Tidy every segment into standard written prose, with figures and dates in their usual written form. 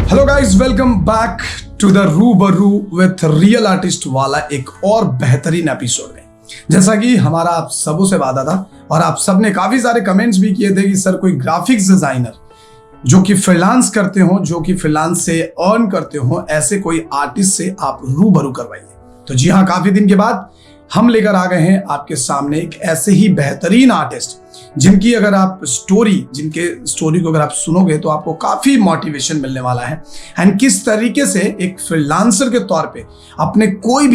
Hello guys, welcome back to the रूबरू with real artist वाला एक और बेहतरीन एपिसोड में। जैसा कि हमारा आप सबों से वादा था और आप सब ने काफी सारे कमेंट्स भी किए थे कि सर कोई ग्राफिक्स डिजाइनर जो कि फ्रीलांस करते हो, जो कि फ्रीलांस से अर्न करते हो, ऐसे कोई आर्टिस्ट से आप रूबरू करवाइए। तो जी हाँ, काफी दिन के बाद हम लेकर आ गए हैं आपके सामने एक ऐसे ही बेहतरीन आर्टिस्ट जिनकी अगर आप जिनके स्टोरी को अगर आप सुनोगे तो आपको काफी मोटिवेशन मिलने वाला है। एंड किस तरीके से एक फ्रीलांसर के तौर पे अपने कोई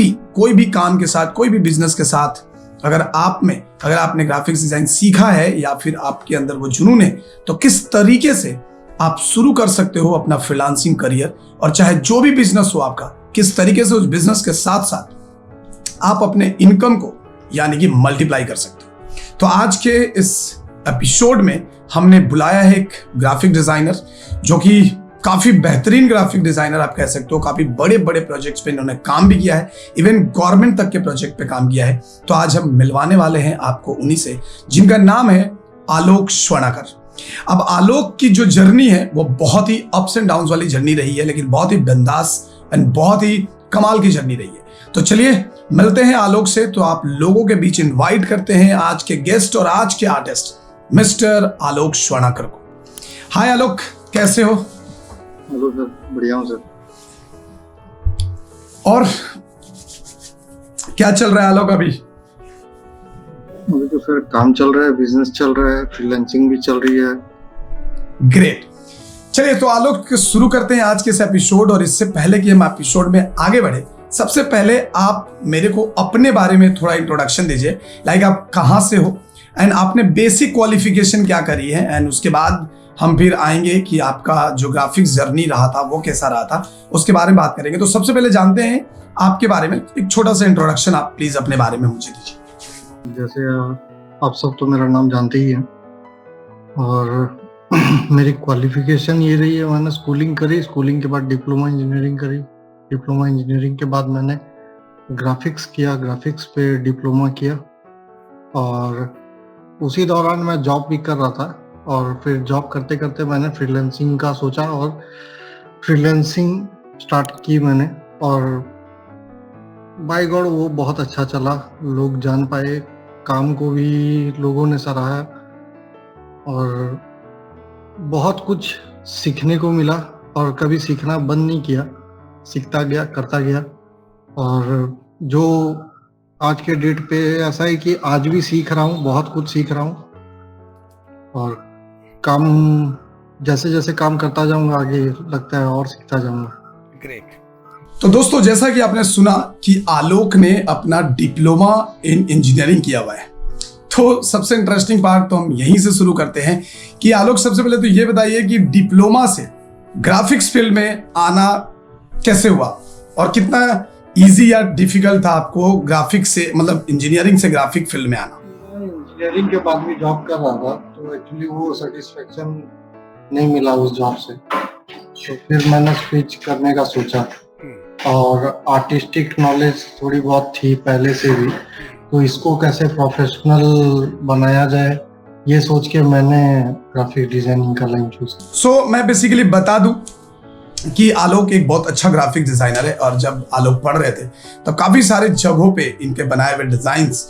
भी काम के साथ, कोई भी बिजनेस के साथ अगर आपने ग्राफिक्स डिजाइन सीखा है या फिर आपके अंदर वो जुनून है, तो किस तरीके से आप शुरू कर सकते हो अपना फ्रीलांसिंग करियर। और चाहे जो भी बिजनेस हो आपका, किस तरीके से उस बिजनेस के साथ साथ आप अपने इनकम को यानी कि मल्टीप्लाई कर सकते हो। तो आज के इस एपिसोड में हमने बुलाया है एक ग्राफिक डिजाइनर जो कि काफी बेहतरीन ग्राफिक डिजाइनर आप कह सकते हो। काफी बड़े बड़े प्रोजेक्ट्स पे इन्होंने काम भी किया है, इवन गवर्नमेंट तक के प्रोजेक्ट पे काम किया है। तो आज हम मिलवाने वाले हैं आपको उन्हीं से जिनका नाम है आलोक स्वर्णाकर। अब आलोक की जो जर्नी है वो बहुत ही अप्स एंड डाउन वाली जर्नी रही है, लेकिन बहुत ही बिंदास एंड बहुत ही कमाल की जर्नी रही है। तो चलिए मिलते हैं आलोक से। तो आप लोगों के बीच इनवाइट करते हैं आज के गेस्ट और आज के आर्टिस्ट मिस्टर आलोक स्वर्णाकर को। हाय आलोक, कैसे हो? हेलो सर, बढ़िया हूँ सर। और क्या चल रहा है आलोक अभी? अभी तो सर काम चल रहा है, बिजनेस चल रहा है, फ्रीलांसिंग भी चल रही है। ग्रेट। चलिए तो आलोक शुरू करते हैं आज के इस एपिसोड। और इससे पहले कि हम एपिसोड में आगे बढ़े, सबसे पहले आप मेरे को अपने बारे में थोड़ा इंट्रोडक्शन दीजिए। लाइक आप कहाँ से हो एंड आपने बेसिक क्वालिफिकेशन क्या करी है, एंड उसके बाद हम फिर आएंगे कि आपका जो ग्राफिक्स जर्नी रहा था वो कैसा रहा था, उसके बारे में बात करेंगे। तो सबसे पहले जानते हैं आपके बारे में, एक छोटा सा इंट्रोडक्शन आप प्लीज अपने बारे में मुझे दीजिए। जैसे आप सब तो मेरा नाम जानते ही हैं और मेरी क्वालिफिकेशन ये रही है, मैंने स्कूलिंग करी, स्कूलिंग के बाद डिप्लोमा इंजीनियरिंग करी, डिप्लोमा इंजीनियरिंग के बाद मैंने ग्राफिक्स किया, ग्राफिक्स पे डिप्लोमा किया और उसी दौरान मैं जॉब भी कर रहा था। और फिर जॉब करते करते मैंने फ्रीलांसिंग का सोचा और फ्रीलांसिंग स्टार्ट की मैंने, और बाय गॉड वो बहुत अच्छा चला। लोग जान पाए, काम को भी लोगों ने सराहा और बहुत कुछ सीखने को मिला और कभी सीखना बंद नहीं किया, सीखता गया, करता गया। और जो आज के डेट पे ऐसा है कि आज भी सीख रहा हूँ, बहुत कुछ सीख रहा हूँ और काम जैसे जैसे काम करता जाऊंगा आगे लगता है और सीखता जाऊंगा। ग्रेट। तो दोस्तों, जैसा कि आपने सुना कि आलोक ने अपना डिप्लोमा इन इंजीनियरिंग किया हुआ है, तो सबसे इंटरेस्टिंग पार्ट तो हम यहीं से शुरू करते हैं कि आलोक, सबसे पहले तो ये बताइए कि डिप्लोमा से ग्राफिक्स फील्ड में आना कैसे हुआ और कितना इजी या डिफिकल्ट था आपको ग्राफिक्स से, मतलब इंजीनियरिंग से ग्राफिक फील्ड में आना? इंजीनियरिंग के बाद भी जॉब कर रहा था तो एक्चुअली वो सेटिस्फेक्शन नहीं मिला उस जॉब से, तो फिर मैंने स्विच करने का सोचा। और आर्टिस्टिक नॉलेज थोड़ी बहुत थी पहले से भी, तो इसको कैसे प्रोफेशनल बनाया जाए ये सोच के मैंने ग्राफिक डिजाइनिंग का लाइन चूज किया। मैं बेसिकली बता दूं कि आलोक एक बहुत अच्छा ग्राफिक डिजाइनर है और जब आलोक पढ़ रहे थे तब काफी सारे जगहों पे इनके बनाए हुए डिजाइन्स,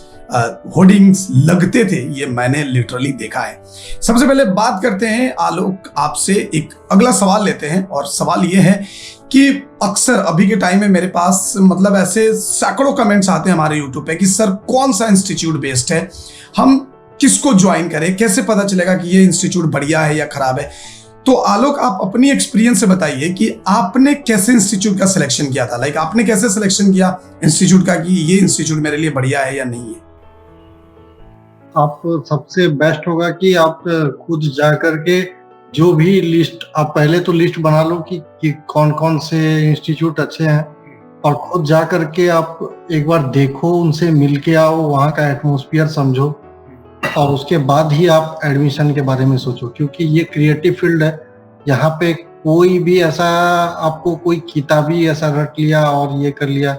होर्डिंग्स लगते थे, ये मैंने लिटरली देखा है। सबसे पहले बात करते हैं आलोक, आपसे एक अगला सवाल लेते हैं और सवाल ये है कि अक्सर अभी के टाइम में मेरे पास मतलब ऐसे सैकड़ों कमेंट्स आते हैं हमारे यूट्यूब पे कि सर कौन सा इंस्टीट्यूट बेस्ट है, हम किसको ज्वाइन करें, कैसे पता चलेगा कि ये इंस्टीट्यूट बढ़िया है या खराब है। तो आलोक, आप अपनी एक्सपीरियंस से बताइए कि आपने कैसे इंस्टीट्यूट का सिलेक्शन किया था। लाइक आपने कैसे सिलेक्शन किया इंस्टीट्यूट का कि ये इंस्टीट्यूट मेरे लिए बढ़िया है या नहीं है? आप सबसे बेस्ट होगा कि आप खुद जा करके जो भी लिस्ट, आप पहले तो लिस्ट बना लो कि कौन कौन से इंस्टीट्यूट अच्छे हैं और खुद जा करके आप एक बार देखो, उनसे मिल के आओ, वहाँ का एटमॉस्फेयर समझो और उसके बाद ही आप एडमिशन के बारे में सोचो। क्योंकि ये क्रिएटिव फील्ड है, यहाँ पे कोई भी ऐसा आपको कोई किताबी ऐसा रट लिया और ये कर लिया,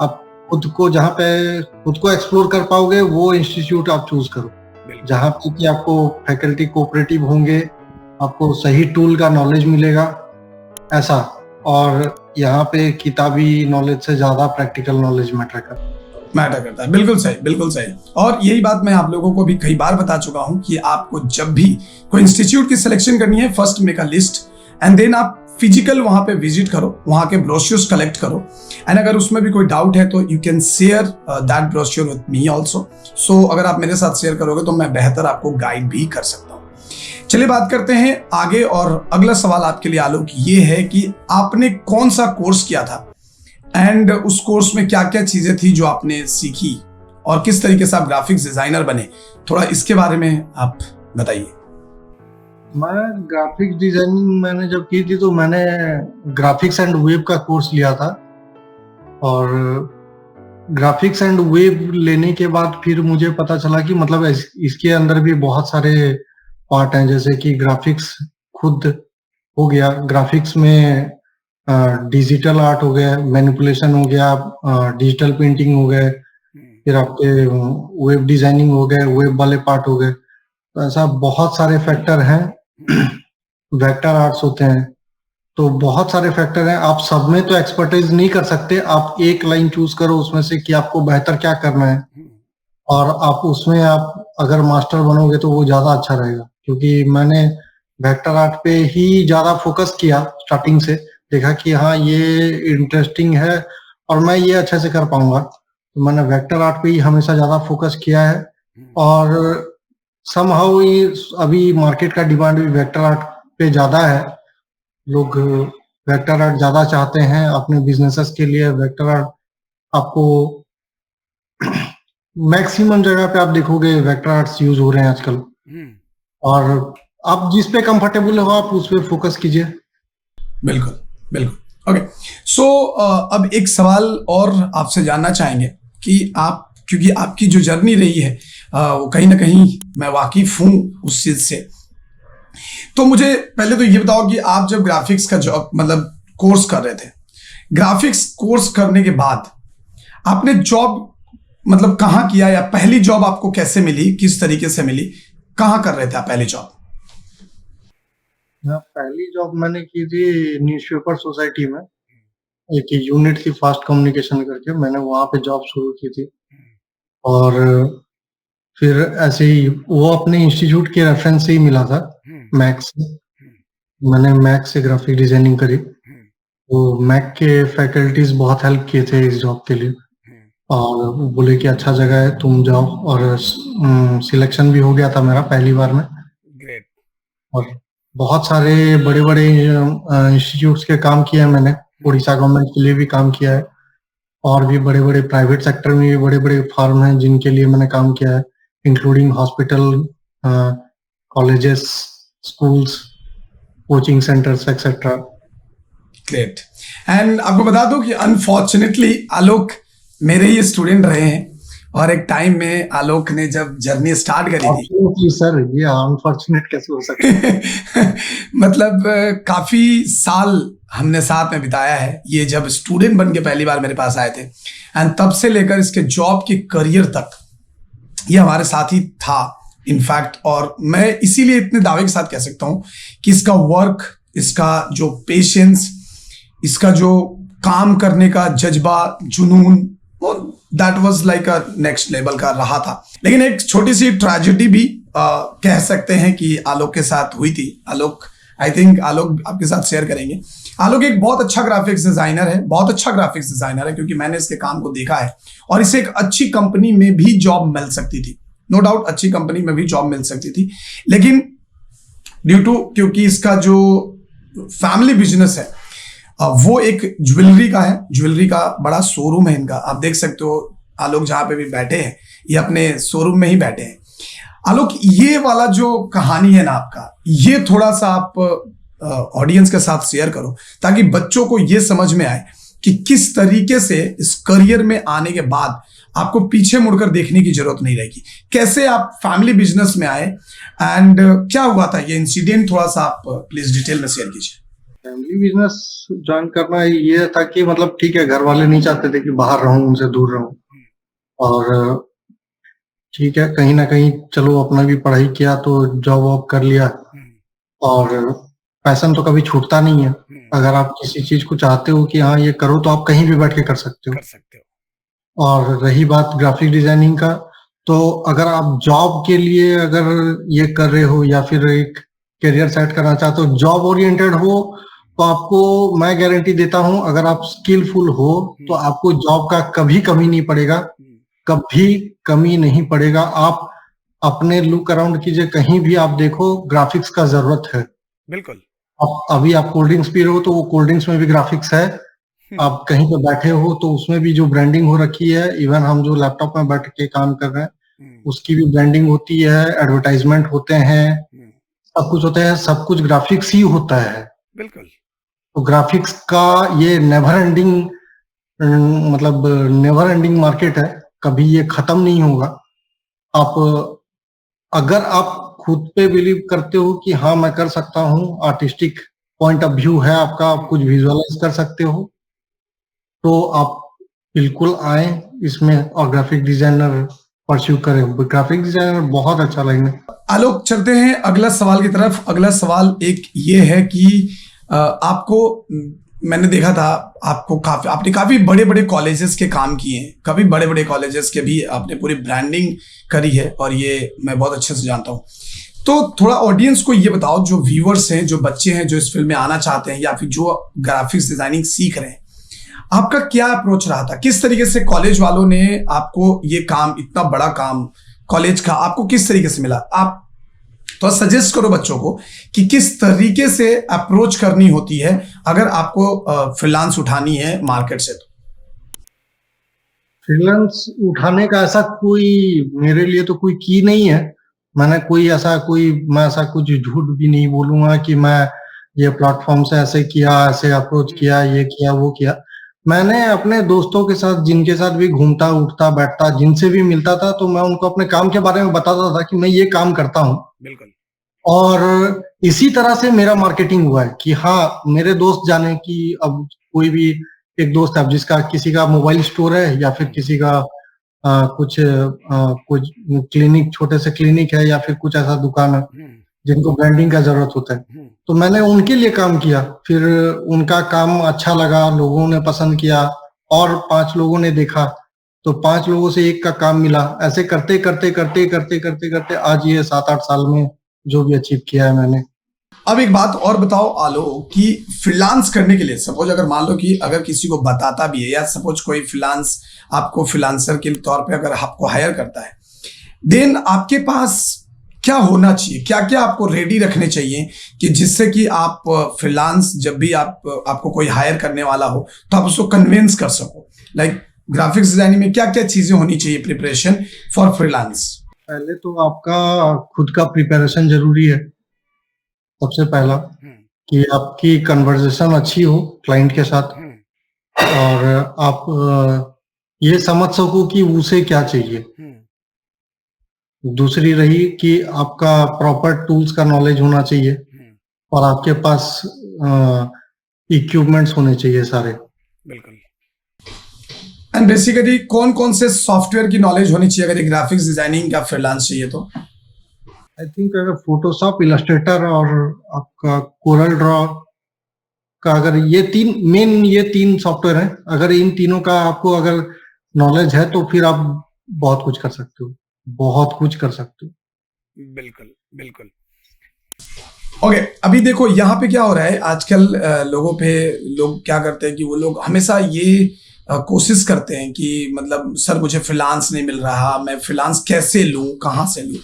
आप खुद को जहाँ पे खुद को एक्सप्लोर कर पाओगे वो इंस्टीट्यूट आप चूज करो जहाँ पे कि आपको फैकल्टी कोऑपरेटिव होंगे, आपको सही टूल का नॉलेज मिलेगा ऐसा। और यहाँ पे किताबी नॉलेज से ज्यादा प्रैक्टिकल नॉलेज मैटर करता है। बिल्कुल सही, बिल्कुल सही। और यही बात मैं आप लोगों को भी कई बार बता चुका हूं कि आपको जब भी कोई इंस्टीट्यूट की सिलेक्शन करनी है, first make a list and then आप फिजिकल वहां पे विजिट करो, वहां के ब्रोश्योर्स कलेक्ट करो, एंड अगर उसमें भी कोई डाउट है तो you can share that brochure with me also. So अगर आप मेरे साथ शेयर करोगे तो मैं बेहतर आपको गाइड भी कर सकता हूँ। चलिए बात करते हैं आगे, और अगला सवाल आपके लिए आलोक ये है कि आपने कौन सा कोर्स किया था एंड उस कोर्स में क्या क्या चीजें थी जो आपने सीखी, और किस तरीके से आप ग्राफिक्स डिजाइनर बने, थोड़ा इसके बारे में आप बताइए। मैं ग्राफिक्स डिजाइनिंग मैंने जब की थी तो मैंने ग्राफिक्स एंड वेब का कोर्स लिया था। और ग्राफिक्स एंड वेब लेने के बाद फिर मुझे पता चला कि मतलब इसके अंदर भी बहुत सारे पार्ट हैं, जैसे कि ग्राफिक्स खुद हो गया, ग्राफिक्स में डिजिटल आर्ट हो गया, मैनिपुलेशन हो गया, डिजिटल पेंटिंग हो गए, फिर आपके वेब डिजाइनिंग हो गए, वेब वाले पार्ट हो गए। तो ऐसा बहुत सारे फैक्टर हैं। वेक्टर आर्ट्स होते हैं, तो बहुत सारे फैक्टर हैं। आप सब में तो एक्सपर्टाइज नहीं कर सकते। आप एक लाइन चूज करो उसमें से कि आपको बेहतर क्या करना है, और आप उसमें आप अगर मास्टर बनोगे तो वो ज्यादा अच्छा रहेगा। क्योंकि मैंने वेक्टर आर्ट पे ही ज्यादा फोकस किया स्टार्टिंग से, देखा कि हाँ ये इंटरेस्टिंग है और मैं ये अच्छे से कर पाऊंगा, तो मैंने वेक्टर आर्ट पे ही हमेशा ज्यादा फोकस किया है। और समहाउ ये अभी मार्केट का डिमांड भी वेक्टर आर्ट पे ज्यादा है। लोग वेक्टर आर्ट ज्यादा चाहते हैं अपने बिजनेसेस के लिए। वेक्टर आर्ट आपको मैक्सिमम जगह पे आप देखोगे वेक्टर आर्ट्स यूज हो रहे हैं आजकल। और आप जिस पे कंफर्टेबल हो आप उस पे फोकस कीजिए। बिल्कुल, बिल्कुल। ओके, सो अब एक सवाल और आपसे जानना चाहेंगे कि आप, क्योंकि आपकी जो जर्नी रही है वो कहीं ना कहीं मैं वाकिफ हूं उस चीज से, तो मुझे पहले तो ये बताओ कि आप जब ग्राफिक्स का जॉब मतलब कोर्स कर रहे थे, ग्राफिक्स कोर्स करने के बाद आपने जॉब मतलब कहाँ किया, या पहली जॉब आपको कैसे मिली, किस तरीके से मिली, कहाँ कर रहे थे आप पहली जॉब? पहली जॉब मैंने की थी न्यूज़पेपर सोसाइटी में, एक यूनिट थी फास्ट कम्युनिकेशन करके, मैंने वहां पे जॉब शुरू की थी। और फिर ऐसे ही वो अपने इंस्टीट्यूट के रेफरेंस से ही मिला था, मैक्स से। मैंने मैक्स से ग्राफिक डिजाइनिंग करी, तो मैक के फैकल्टीज बहुत हेल्प किए थे इस जॉब के लिए, और वो बोले कि अच्छा जगह है तुम जाओ। और सिलेक्शन भी हो गया था मेरा पहली बार में। ग्रेट। और बहुत सारे बड़े बड़े इंस्टीट्यूट्स के काम किया है मैंने, उड़ीसा गवर्नमेंट के लिए भी काम किया है, और भी बड़े बड़े प्राइवेट सेक्टर में भी बड़े बड़े फर्म हैं जिनके लिए मैंने काम किया है, including hospital, colleges, schools, coaching centres etcetera. Great. And आपको बता दूं कि अनफॉर्चुनेटली आलोक मेरे ही स्टूडेंट रहे हैं, और एक टाइम में आलोक ने जब जर्नी स्टार्ट करी थी फॉर्चुनेटली सर, ये अनफॉर्चुनेट कैसे हो सकता है? मतलब काफी साल हमने साथ में बिताया है। ये जब स्टूडेंट बन के पहली बार मेरे पास आए थे, एंड तब से लेकर इसके जॉब के करियर तक ये हमारे साथ ही था इनफैक्ट। और मैं इसीलिए इतने दावे के साथ कह सकता हूं कि इसका वर्क, इसका जो पेशेंस, इसका जो काम करने का जज्बा, जुनून, that was like a next level का रहा था। लेकिन एक छोटी सी ट्रेजेडी भी कह सकते हैं कि आलोक के साथ हुई थी। आलोक, आई थिंक आलोक आपके साथ शेयर करेंगे। आलोक एक बहुत अच्छा ग्राफिक्स डिजाइनर है, बहुत अच्छा ग्राफिक्स डिजाइनर है, क्योंकि मैंने इसके काम को देखा है, और इसे एक अच्छी कंपनी में भी जॉब मिल सकती थी, नो डाउट अच्छी कंपनी में भी जॉब मिल सकती थी। लेकिन ड्यू टू, क्योंकि इसका जो फैमिली बिजनेस है वो एक ज्वेलरी का है, ज्वेलरी का बड़ा शोरूम है इनका। आप देख सकते हो आलोक जहां पे भी बैठे हैं, ये अपने शोरूम में ही बैठे हैं। आलोक, ये वाला जो कहानी है ना आपका, ये थोड़ा सा आप ऑडियंस के साथ शेयर करो, ताकि बच्चों को ये समझ में आए कि किस तरीके से इस करियर में आने के बाद आपको पीछे मुड़कर देखने की जरूरत नहीं रहेगी। कैसे आप फैमिली बिजनेस में आए, एंड क्या हुआ था ये इंसिडेंट, थोड़ा सा आप प्लीज डिटेल में शेयर कीजिए। फैमिली बिजनेस ज्वाइन करना ये था कि मतलब ठीक है, घर वाले नहीं चाहते थे कि बाहर रहूं, उनसे दूर रहूं। और ठीक है, कहीं ना कहीं चलो अपना भी पढ़ाई किया तो जॉब वॉब कर लिया। और पैशन तो कभी छूटता नहीं है। अगर आप किसी चीज को चाहते हो कि हाँ ये करो, तो आप कहीं भी बैठ के कर सकते हो। कर सकते हो। और रही बात ग्राफिक डिजाइनिंग का, तो अगर आप जॉब के लिए अगर ये कर रहे हो या फिर एक करियर सेट करना चाहते हो, जॉब ओरिएंटेड हो, तो आपको मैं गारंटी देता हूं, अगर आप स्किलफुल हो तो आपको जॉब का कभी कमी नहीं पड़ेगा, कभी कमी नहीं पड़ेगा। आप अपने लुक अराउंड कीजिए, कहीं भी आप देखो ग्राफिक्स का जरूरत है। बिल्कुल। आप अभी आप कोल्ड ड्रिंक्स पी रहे हो तो वो कोल्ड ड्रिंक्स में भी ग्राफिक्स है। आप कहीं पे बैठे हो तो उसमें भी जो ब्रांडिंग हो रखी है, इवन हम जो लैपटॉप में बैठ के काम कर रहे हैं उसकी भी ब्रांडिंग होती है, एडवर्टाइजमेंट होते हैं, सब कुछ होता है, सब कुछ ग्राफिक्स ही होता है। बिल्कुल। तो ग्राफिक्स का ये नेवर एंडिंग, मतलब नेवर एंडिंग मार्केट है, कभी ये खत्म नहीं होगा। आप अगर आप खुद पे बिलीव करते हो कि हाँ मैं कर सकता हूँ, आर्टिस्टिक पॉइंट ऑफ व्यू है आपका, आप कुछ विजुअलाइज कर सकते हो, तो आप बिल्कुल आए इसमें और ग्राफिक डिजाइनर परस्यू करें। ग्राफिक डिजाइनर बहुत अच्छा लाइन है। आलोक, चलते हैं अगला सवाल की तरफ। अगला सवाल एक ये है कि आपको मैंने देखा था, आपने काफी बड़े बड़े कॉलेजेस के काम किए हैं, काफी बड़े बड़े कॉलेजेस के भी आपने पूरी ब्रांडिंग करी है, और ये मैं बहुत अच्छे से जानता हूँ। तो थोड़ा ऑडियंस को ये बताओ, जो व्यूअर्स हैं, जो बच्चे हैं जो इस फील्ड में आना चाहते हैं या फिर जो ग्राफिक्स डिजाइनिंग सीख रहे हैं, आपका क्या अप्रोच रहा था? किस तरीके से कॉलेज वालों ने आपको ये काम, इतना बड़ा काम कॉलेज का, आपको किस तरीके से मिला? आप तो सजेस्ट करो बच्चों को कि किस तरीके से अप्रोच करनी होती है अगर आपको फ्रीलांस उठानी है मार्केट से। तो फ्रीलांस उठाने का ऐसा कोई मेरे लिए तो कोई की नहीं है। मैं ऐसा कुछ झूठ भी नहीं बोलूंगा कि मैं ये प्लेटफॉर्म से ऐसे किया, ऐसे अप्रोच किया, ये किया, वो किया। मैंने अपने दोस्तों के साथ, जिनके साथ भी घूमता उठता बैठता, जिनसे भी मिलता था, तो मैं उनको अपने काम के बारे में बताता था कि मैं ये काम करता हूँ। बिल्कुल। और इसी तरह से मेरा मार्केटिंग हुआ है कि हाँ मेरे दोस्त जाने कि अब कोई भी एक दोस्त है जिसका किसी का मोबाइल स्टोर है या फिर किसी का कुछ क्लिनिक, छोटे से क्लिनिक है या फिर कुछ ऐसा दुकान है जिनको ब्रांडिंग का जरूरत होता है, तो मैंने उनके लिए काम किया। फिर उनका काम अच्छा लगा, लोगों ने पसंद किया, और 5 लोगों ने देखा, तो 5 लोगों से एक का काम मिला। ऐसे करते करते करते करते करते करते आज ये 7-8 साल में जो भी अचीव किया है मैंने। अब एक बात और बताओ आलो, कि फ्रीलांस करने के लिए सपोज अगर मान लो कि अगर किसी को बताता भी है, या सपोज कोई फ्रीलांस आपको फ्रीलांसर के तौर पे अगर आपको हायर करता है, देन आपके पास क्या होना चाहिए, क्या क्या आपको रेडी रखने चाहिए कि जिससे कि आप फ्रीलांस जब भी आपको कोई हायर करने वाला हो तो आप उसको कन्विंस कर सको? लाइक ग्राफिक्स डिजाइनिंग में क्या क्या चीजें होनी चाहिए प्रिपरेशन फॉर फ्रीलांस? पहले तो आपका खुद का प्रिपरेशन जरूरी है। सबसे पहला कि आपकी कन्वर्सेशन अच्छी हो क्लाइंट के साथ, और आप ये समझ सको कि उसे क्या चाहिए। दूसरी रही कि आपका प्रॉपर टूल्स का नॉलेज होना चाहिए, और आपके पास इक्विपमेंट्स होने चाहिए सारे। बिल्कुल। एंड बेसिकली कौन कौन से सॉफ्टवेयर की नॉलेज होनी चाहिए अगर ग्राफिक्स डिजाइनिंग का फ्रीलांस चाहिए तो? आई थिंक अगर फोटोशॉप, इलस्ट्रेटर और आपका कोरल ड्रॉ का, अगर ये तीन सॉफ्टवेयर हैं, अगर इन तीनों का आपको अगर नॉलेज है तो फिर आप बहुत कुछ कर सकते हो, बहुत कुछ कर सकते हो। बिल्कुल बिल्कुल। ओके, अभी देखो यहाँ पे क्या हो रहा है आजकल, लोग क्या करते हैं कि वो लोग हमेशा ये कोशिश करते हैं कि मतलब सर मुझे फ्रीलांस नहीं मिल रहा, मैं फ्रीलांस कैसे लूं, कहाँ से लूं?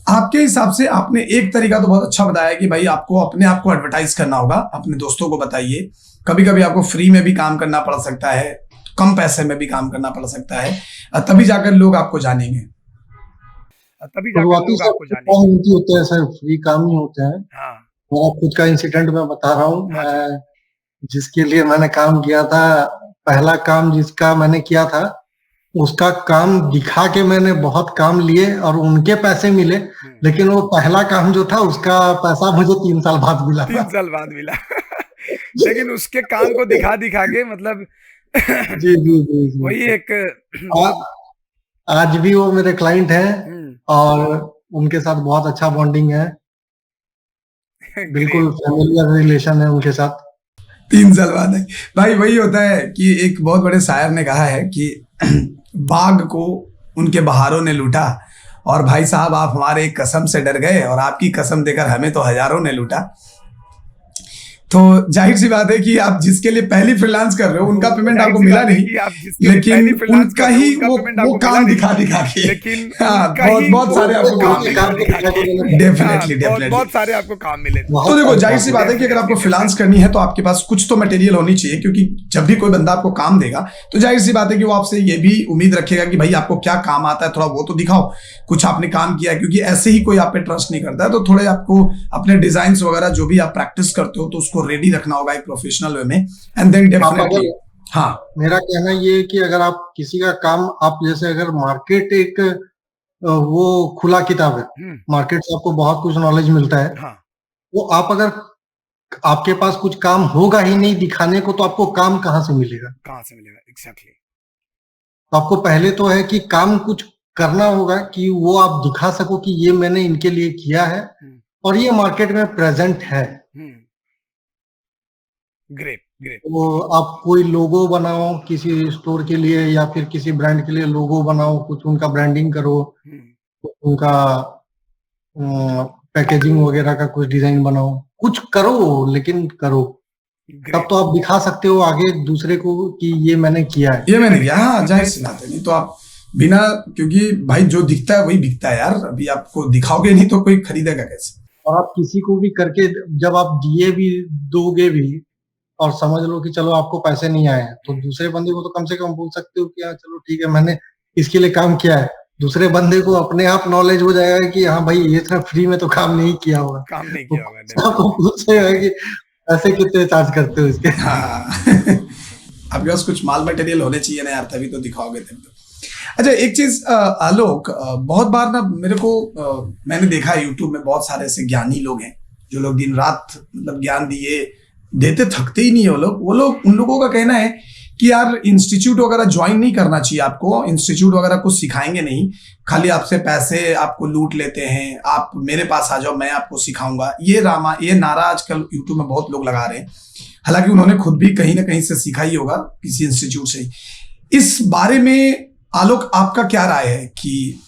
आपके हिसाब से आपने एक तरीका तो बहुत अच्छा बताया कि भाई आपको अपने आप को एडवर्टाइज करना होगा, अपने दोस्तों को बताइए। कभी कभी आपको फ्री में भी काम करना पड़ सकता है, कम पैसे में भी काम करना पड़ सकता है, तभी जाकर लोग आपको जानेंगे। शुरुआती सब काम नहीं होते हैं सर, फ्री काम नहीं होते हैं। हाँ। मेरा खुद का इंसिडेंट मैं बता रहा हूँ। मैं जिसके लिए मैंने काम किया था, पहला काम जिसका मैंने किया था, उसका काम दिखा के मैंने बहुत काम लिए और उनके पैसे मिले, लेकिन वो पहला काम जो था उसका पैसा मुझे 3 साल बाद मिला। 3 साल बाद मिला। लेकिन उसके काम को दिखा दिखा के मतलब जी जी जी जी, वही एक आज भी वो मेरे क्लाइंट हैं और उनके साथ बहुत अच्छा बॉन्डिंग है। बिल्कुल ग्रेट। फैमिलियर रिलेशन है उनके साथ। 3 साल बाद है भाई। वही होता है कि एक बहुत बड़े शायर ने कहा है कि बाग को उनके बहारों ने लूटा, और भाई साहब आप हमारे एक कसम से डर गए और आपकी कसम देकर हमें तो हजारों ने लूटा। तो जाहिर सी बात है कि आप जिसके लिए पहली फ्रीलांस कर रहे हो उनका पेमेंट जाहिर आपको सी मिला बात है नहीं, कि आप जिसके लिए लेकिन पहली फ्रीलांस उनका कर रहे हो ही उनका पेमेंट वो आपको मिला काम नहीं, दिखा दिखा के लेकिन हाँ उनका बहुत ही बहुत सारे वो आपको काम मिले। दिखा दिखा के डेफिनेटली बहुत डेफिनेटली। बहुत सारे आपको काम मिले थे। बहुत तो देखो टाइम जाहिर पास सी हुआ। बात है कि अगर आपको डेफिनेटली फ्रीलांस डेफिनेटली करनी है तो आपके पास कुछ तो मटेरियल होनी चाहिए, क्योंकि जब भी कोई बंदा आपको काम देगा तो जाहिर सी बात है कि वो आपसे ये भी उम्मीद रखेगा कि भाई आपको क्या काम आता है, थोड़ा वो तो दिखाओ कुछ आपने काम किया है, क्योंकि ऐसे ही कोई आप पे ट्रस्ट नहीं करता है। तो थोड़े आपको अपने डिजाइन वगैरह जो भी आप प्रैक्टिस करते हो तो उसको रेडी रखना होगा एक प्रोफेशनल वे में, एंड देन आप अगर डेफिनेटली। हाँ मेरा कहना ये है कि अगर आप किसी का काम आप जैसे अगर मार्केट एक वो खुला किताब है, हम्म, मार्केट से आपको बहुत कुछ नॉलेज मिलता है। हाँ वो आप अगर आपके पास कुछ काम होगा ही नहीं दिखाने को तो आपको काम कहाँ से मिलेगा? कहाँ से मिलेगा एग्जैक्टली। तो आपको पहले तो है कि काम कुछ करना होगा कि वो आप दिखा सको कि ये मैंने इनके लिए किया है और ये मार्केट में प्रेजेंट है। Great great. तो आप कोई लोगो बनाओ किसी स्टोर के लिए या फिर किसी ब्रांड के लिए लोगो बनाओ, कुछ उनका ब्रांडिंग करो, कुछ उनका पैकेजिंग वगैरह का कुछ डिजाइन बनाओ, कुछ करो लेकिन करो। तब ग्रेट तो आप दिखा सकते हो आगे दूसरे को कि ये मैंने किया है। ये मैंने किया। हाँ जाहिर सी बात है, नहीं तो आप बिना, क्योंकि भाई जो दिखता है वही बिकता है यार। अभी आपको दिखाओगे नहीं तो कोई खरीदेगा कैसे? और आप किसी को भी करके जब आप दिए भी दोगे भी और समझ लो कि चलो आपको पैसे नहीं आए हैं, तो दूसरे बंदे को तो कम से कम बोल सकते हो कि हाँ चलो ठीक है मैंने इसके लिए काम किया है। दूसरे बंदे को अपने आप नॉलेज हो जाएगा कि हाँ भाई ये सिर्फ फ्री में तो काम नहीं किया होगा। काम नहीं वो किया होगा आपको definitely। पूछेगा कि पैसे कितने चार्ज करते हो इसके। हाँ आपके पास कुछ माल मटेरियल होने चाहिए ना यार, तभी तो दिखाओगे तभी तो। अच्छा एक चीज आलोक, बहुत बार ना मेरे को मैंने देखा है यूट्यूब में बहुत सारे ऐसे ज्ञानी लोग हैं जो लोग दिन रात मतलब ज्ञान दिए देते थकते ही नहीं है। वो लोग उन लोगों का कहना है कि यार इंस्टीट्यूट वगैरह ज्वाइन नहीं करना चाहिए आपको, इंस्टीट्यूट वगैरह कुछ सिखाएंगे नहीं, खाली आपसे पैसे आपको लूट लेते हैं, आप मेरे पास आ जाओ मैं आपको सिखाऊंगा। ये नारा आजकल यूट्यूब में बहुत लोग लगा रहे हैं, हालांकि उन्होंने खुद भी कहीं ना कहीं से सीखा ही होगा किसी इंस्टीट्यूट से ही। इस बारे में आलोक आपका क्या राय है कि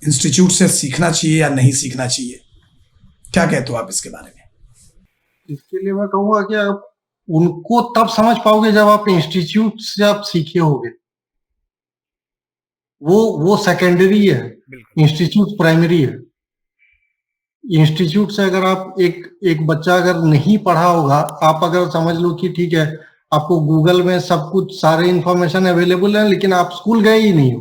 इंस्टीट्यूट से सीखना चाहिए या नहीं सीखना चाहिए? क्या कहते हो आप इसके बारे में? इसके लिए मैं कहूंगा कि आप उनको तब समझ पाओगे जब आप इंस्टीट्यूट से आप सीखे होगे। वो सेकेंडरी है, बिल्कुल इंस्टीट्यूट प्राइमरी है। इंस्टीट्यूट से अगर आप एक बच्चा अगर नहीं पढ़ा होगा, आप अगर समझ लो कि ठीक है आपको गूगल में सब कुछ सारे इंफॉर्मेशन अवेलेबल है लेकिन आप स्कूल गए ही नहीं हो,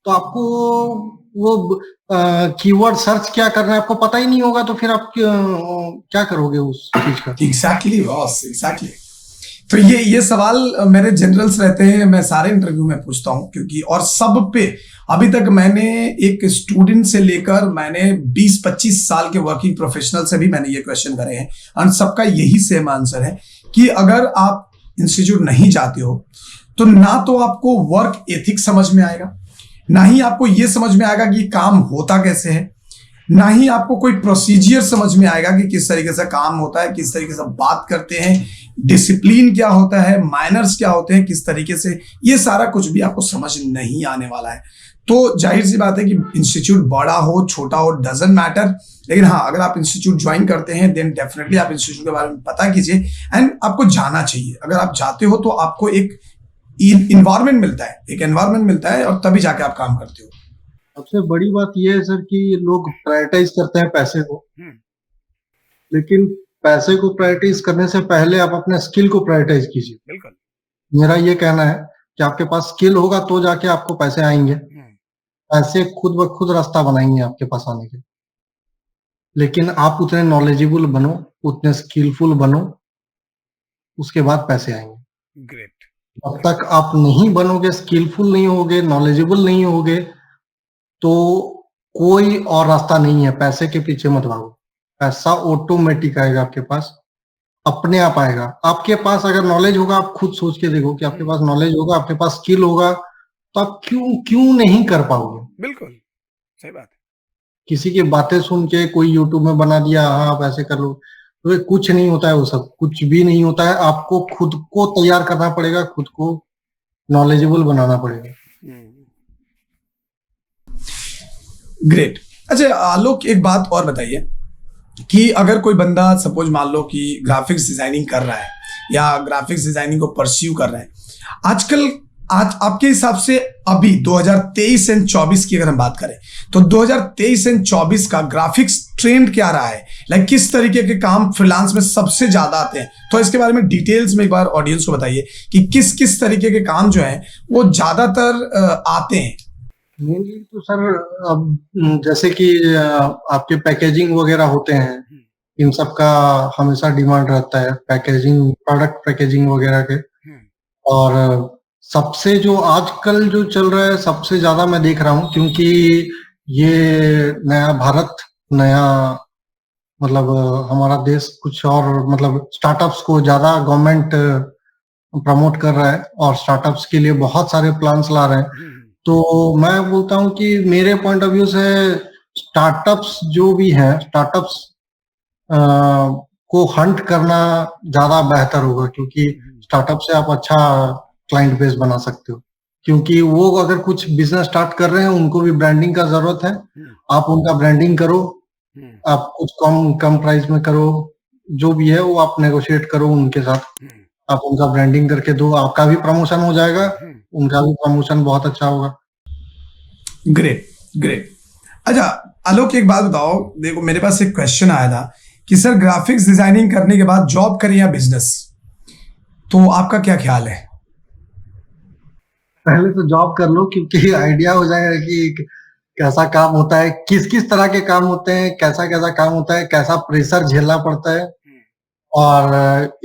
तो आपको वो कीवर्ड सर्च क्या करना है आपको पता ही नहीं होगा, तो फिर आप क्या करोगे उस चीज का? Exactly boss, exactly. तो ये सवाल मेरे जनरल्स रहते हैं, मैं सारे इंटरव्यू में पूछता हूं, क्योंकि और सब पे अभी तक मैंने एक स्टूडेंट से लेकर मैंने 20-25 साल के वर्किंग प्रोफेशनल से भी मैंने ये क्वेश्चन करे हैं, और सबका यही सेम आंसर है कि अगर आप इंस्टीट्यूट नहीं जाते हो तो ना तो आपको वर्क एथिक समझ में आएगा, ना ही आपको ये समझ में आएगा कि काम होता कैसे है, ना ही आपको कोई प्रोसीजर समझ में आएगा कि किस तरीके से काम होता है, किस तरीके से बात करते हैं, डिसिप्लिन क्या होता है, माइनर्स क्या होते हैं, किस तरीके से, ये सारा कुछ भी आपको समझ नहीं आने वाला है। तो जाहिर सी बात है कि इंस्टीट्यूट बड़ा हो छोटा हो डजंट मैटर, लेकिन हाँ अगर आप इंस्टीट्यूट ज्वाइन करते हैं देन डेफिनेटली आप इंस्टीट्यूट के बारे में पता कीजिए, एंड आपको जाना चाहिए। अगर आप जाते हो तो आपको एक इन्वायरमेंट मिलता है, एक एनवायरमेंट मिलता है, और तभी जाके आप काम करते हो। सबसे बड़ी बात यह है सर कि लोग प्रायोरिटाइज करते हैं पैसे को, लेकिन पैसे को प्रायोरिटाइज करने से पहले आप अपने स्किल को प्रायोरिटाइज कीजिए। बिल्कुल मेरा ये कहना है कि आपके पास स्किल होगा तो जाके आपको पैसे आएंगे, पैसे खुद ब खुद रास्ता बनाएंगे आपके पास आने के। लेकिन आप उतने नॉलेजेबल बनो, उतने स्किलफुल बनो, उसके बाद पैसे आएंगे। ग्रेट। जब तक आप नहीं बनोगे, स्किलफुल नहीं होगे, नॉलेजेबल नहीं होगे, तो कोई और रास्ता नहीं है। पैसे के पीछे मत भागो, पैसा ऑटोमेटिक आएगा आपके पास, अपने आप आएगा। आपके पास अगर नॉलेज होगा, आप खुद सोच के देखो कि आपके पास नॉलेज होगा, आपके पास स्किल होगा, तो आप क्यों नहीं कर पाओगे? बिल्कुल सही बात है। किसी की बातें सुन के कोई यूट्यूब में बना दिया, हाँ आप ऐसे कर लो, तो ये कुछ नहीं होता है, वो सब कुछ भी नहीं होता है। आपको खुद को तैयार करना पड़ेगा, खुद को नॉलेजेबल बनाना पड़ेगा। ग्रेट। अच्छा आलोक, एक बात और बताइए कि अगर कोई बंदा सपोज मान लो कि ग्राफिक्स डिजाइनिंग कर रहा है या ग्राफिक्स डिजाइनिंग को परस्यू कर रहा है आजकल, आज आपके हिसाब से अभी 2023 एंड 24 की अगर हम बात करें तो 2023 एंड 24 का ग्राफिक्स ट्रेंड क्या रहा है? लाइक किस तरीके के काम फ्रीलांस में सबसे ज्यादा आते हैं? तो इसके बारे में डिटेल्स में एक बार ऑडियंस को बताइए कि किस किस तरीके के काम जो है वो ज्यादातर आते हैं। मेनली तो सर अब जैसे कि आपके पैकेजिंग वगैरह होते हैं, इन सब का हमेशा डिमांड रहता है, पैकेजिंग, प्रोडक्ट पैकेजिंग वगैरह के। और सबसे जो आजकल जो चल रहा है सबसे ज्यादा मैं देख रहा हूँ, क्योंकि ये नया भारत, नया मतलब हमारा देश कुछ और मतलब स्टार्टअप्स को ज्यादा गवर्नमेंट प्रमोट कर रहा है और स्टार्टअप्स के लिए बहुत सारे प्लान्स ला रहे हैं। तो मैं बोलता हूँ कि मेरे पॉइंट ऑफ व्यू से स्टार्टअप्स जो भी हैं, स्टार्टअप्स को हंट करना ज्यादा बेहतर होगा, क्योंकि स्टार्टअप से आप अच्छा क्लाइंट बेस बना सकते हो। क्योंकि वो अगर कुछ बिजनेस स्टार्ट कर रहे हैं, उनको भी ब्रांडिंग का जरूरत है। आप उनका ब्रांडिंग करो, आप कुछ कम प्राइस में करो, जो भी है वो आप नेगोशिएट करो उनके साथ, आप उनका ब्रांडिंग करके दो, आपका भी प्रमोशन हो जाएगा, उनका भी प्रमोशन बहुत अच्छा होगा। Great great. अच्छा आलोक, एक बात बताओ, देखो मेरे पास एक क्वेश्चन आया था कि सर ग्राफिक्स डिजाइनिंग करने के बाद जॉब करें या बिजनेस, तो आपका क्या ख्याल है? पहले तो जॉब कर लो, क्योंकि आइडिया हो जाएगा कि कैसा काम होता है, किस किस तरह के काम होते हैं, कैसा कैसा काम होता है, कैसा प्रेशर झेलना पड़ता है। और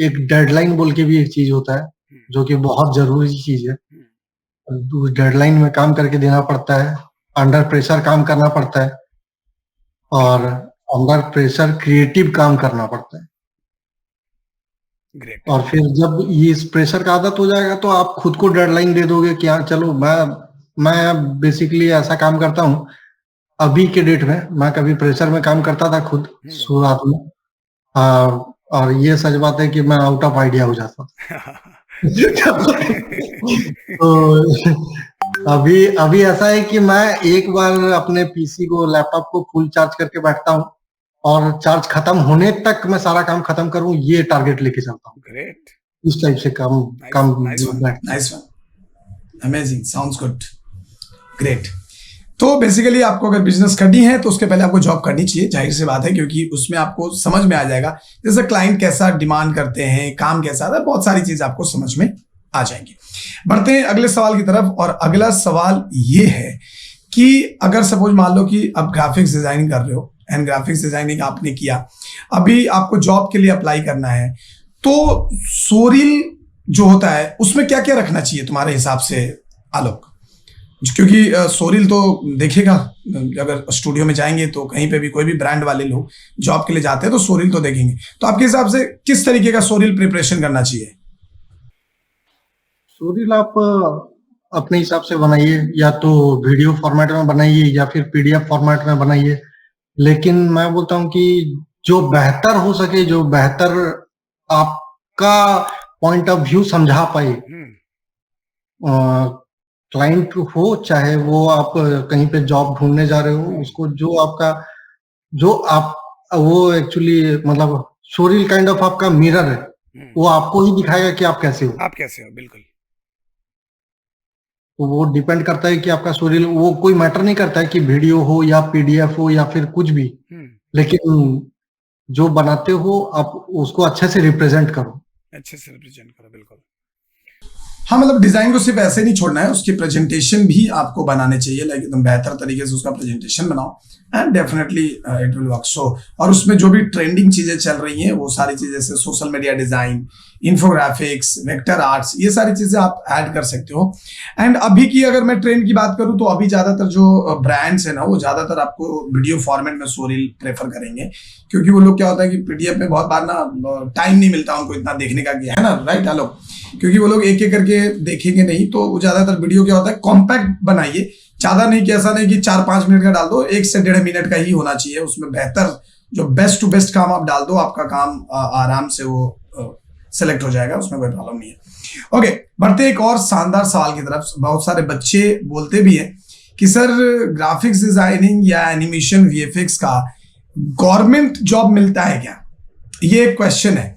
एक डेडलाइन बोल के भी एक चीज होता है जो कि बहुत जरूरी चीज है। उस डेडलाइन में काम करके देना पड़ता है, अंडर प्रेशर काम करना पड़ता है, और अंडर प्रेशर क्रिएटिव काम करना पड़ता है। Great. और फिर जब ये इस प्रेशर का आदत हो जाएगा तो आप खुद को डेडलाइन दे दोगे कि हाँ चलो, मैं बेसिकली ऐसा काम करता हूँ अभी के डेट में। मैं कभी प्रेशर में काम करता था खुद शुरुआत में, और ये सच बात है कि मैं आउट ऑफ आइडिया हो जाता था। तो अभी ऐसा है कि मैं एक बार अपने पीसी को, लैपटॉप को फुल चार्ज करके बैठता हूँ और चार्ज खत्म होने तक मैं सारा काम खत्म करूं, ये टारगेट लेके चलता हूँ। ग्रेट। इस टाइप से काम nice one, amazing, sounds good, great. तो बेसिकली आपको अगर बिजनेस करनी है तो उसके पहले आपको जॉब करनी चाहिए, जाहिर सी बात है, क्योंकि उसमें आपको समझ में आ जाएगा जैसे क्लाइंट कैसा डिमांड करते हैं, काम कैसा आता है, बहुत सारी चीजें आपको समझ में आ जाएंगी। बढ़ते हैं अगले सवाल की तरफ, और अगला सवाल ये है कि अगर सपोज मान लो कि आप ग्राफिक्स डिजाइनिंग कर रहे हो एंड ग्राफिक्स डिजाइनिंग आपने किया, अभी आपको जॉब के लिए अप्लाई करना है, तो सोरील जो होता है उसमें क्या क्या रखना चाहिए तुम्हारे हिसाब से आलोक? क्योंकि सोरील तो देखेगा, अगर स्टूडियो में जाएंगे तो कहीं पे भी कोई भी ब्रांड वाले लोग जॉब के लिए जाते हैं तो सोरील तो देखेंगे। तो आपके हिसाब से किस तरीके का सोरील प्रिपरेशन करना चाहिए? सोरील आप अपने हिसाब से बनाइए, या तो वीडियो फॉर्मेट में बनाइए या फिर पीडीएफ फॉर्मेट में बनाइए। लेकिन मैं बोलता हूँ कि जो बेहतर हो सके, जो बेहतर आपका पॉइंट ऑफ व्यू समझा पाए, क्लाइंट हो चाहे वो आप कहीं पे जॉब ढूंढने जा रहे हो, उसको वो एक्चुअली मतलब सोरील काइंड ऑफ आपका मिरर है, वो आपको ही दिखाएगा कि आप कैसे हो। बिल्कुल। तो वो डिपेंड करता है कि आपका सोरील, वो कोई मैटर नहीं करता है कि वीडियो हो या पीडीएफ हो या फिर कुछ भी, लेकिन जो बनाते हो आप उसको अच्छे से रिप्रेजेंट करो। बिल्कुल। हाँ, मतलब डिजाइन को सिर्फ ऐसे नहीं छोड़ना है, उसकी प्रेजेंटेशन भी आपको बनाने चाहिए, लाइक एकदम बेहतर तरीके से उसका प्रेजेंटेशन बनाओ and definitely it will work. So और उसमें जो भी ट्रेंडिंग चीजें चल रही हैं वो सारी चीजें, जैसे social media design, infographics, vector arts, ये सारी चीजें आप ऐड कर सकते हो। एंड अभी की अगर मैं ट्रेंड की बात करूं तो अभी ज्यादातर जो ब्रांड्स है ना, वो ज्यादातर आपको वीडियो फॉर्मेट में सोरील प्रेफर करेंगे, क्योंकि वो लोग क्या होता है कि पीडीएफ में बहुत बार ना टाइम नहीं मिलता उनको इतना देखने का, है ना, राइट आलोक? क्योंकि वो लोग एक एक करके देखेंगे नहीं, तो ज्यादातर वीडियो क्या होता है कॉम्पैक्ट बनाइए, ज्यादा नहीं कि ऐसा नहीं कि 4-5 मिनट का डाल दो, 1 से 1.5 मिनट का ही होना चाहिए, उसमें बेहतर जो बेस्ट टू बेस्ट काम आप डाल दो, आपका काम आराम से वो सेलेक्ट हो जाएगा, उसमें कोई प्रॉब्लम नहीं है। ओके, बढ़ते एक और शानदार सवाल की तरफ। बहुत सारे बच्चे बोलते भी हैं कि सर ग्राफिक्स डिजाइनिंग या एनिमेशन वीएफएक्स का गवर्नमेंट जॉब मिलता है क्या? ये एक क्वेश्चन है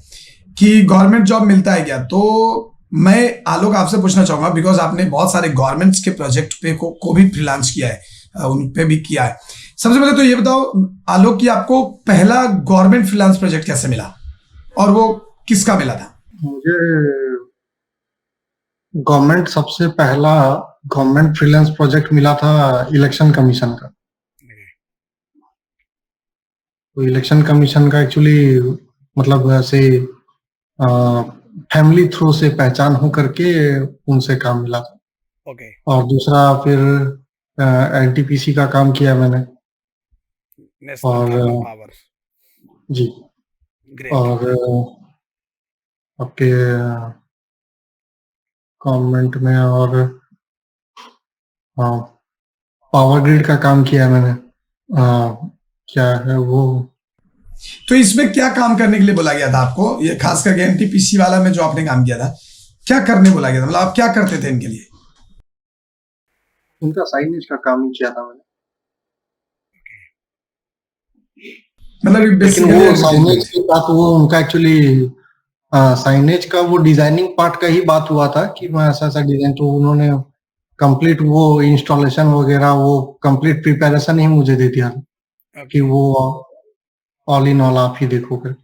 कि गवर्नमेंट जॉब मिलता है क्या। तो मैं आलोक आपसे पूछना चाहूंगा, बिकॉज आपने बहुत सारे गवर्नमेंट्स के प्रोजेक्ट पे को भी फ्रीलांस किया है, उन पे भी किया है। सबसे पहले तो ये बताओ आलोक कि आपको पहला गवर्नमेंट फ्रीलांस प्रोजेक्ट कैसे मिला और वो किसका मिला था? मुझे गवर्नमेंट सबसे पहला गवर्नमेंट फ्रीलांस प्रोजेक्ट मिला था इलेक्शन कमीशन का। तो इलेक्शन कमीशन का एक्चुअली मतलब ऐसे फैमिली थ्रू से पहचान हो करके उनसे काम मिला था। ओके। और दूसरा फिर एनटीपीसी का काम किया मैंने। National thermal power. जी। ग्रेट। और आपके गवर्नमेंट में और हाँ पावर ग्रिड का काम किया मैंने। क्या है वो, तो इसमें क्या काम करने के लिए बोला गया था आपको? ये खास करके एनटीपीसी वाला में जो आपने काम किया था, क्या करने बोला गया था? मतलब आप क्या करते थे इनके लिए? उनका साइनेज का काम ही किया था मैंने। मतलब लेकिन basically वो साइनेज की बात, वो उनका एक्चुअली साइनेज का वो डिजाइनिंग पार्ट का ही बात हुआ था कि मैं ऐसा ऐसा डिजाइन, तो उन्होंने कंप्लीट वो इंस्टॉलेशन वगैरह वो कंप्लीट प्रिपरेशन ही मुझे दे दिया कि वो ऑल इन ऑल आप ही देखो फिर।